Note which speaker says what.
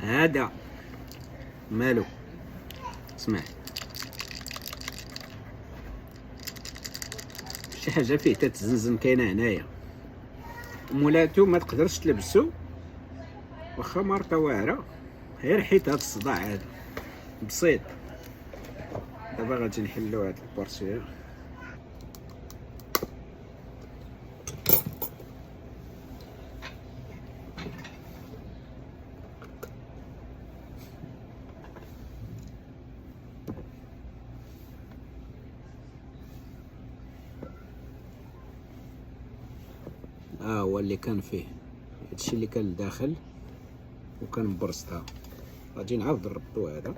Speaker 1: هذا مالو. اسمع، شي حاجه فيه تتزنزن كاينه هنايا، مولاتو ما تقدرش تلبسو واخا ماركه واعره، غير حيت هاد الصداع هذا بسيط. دابا غادي نحلو هاد البورسيه. هو اللي كان فيه، هادشي اللي كان لداخل وكان مبرصطها. غادي نعاود نربطو هذا.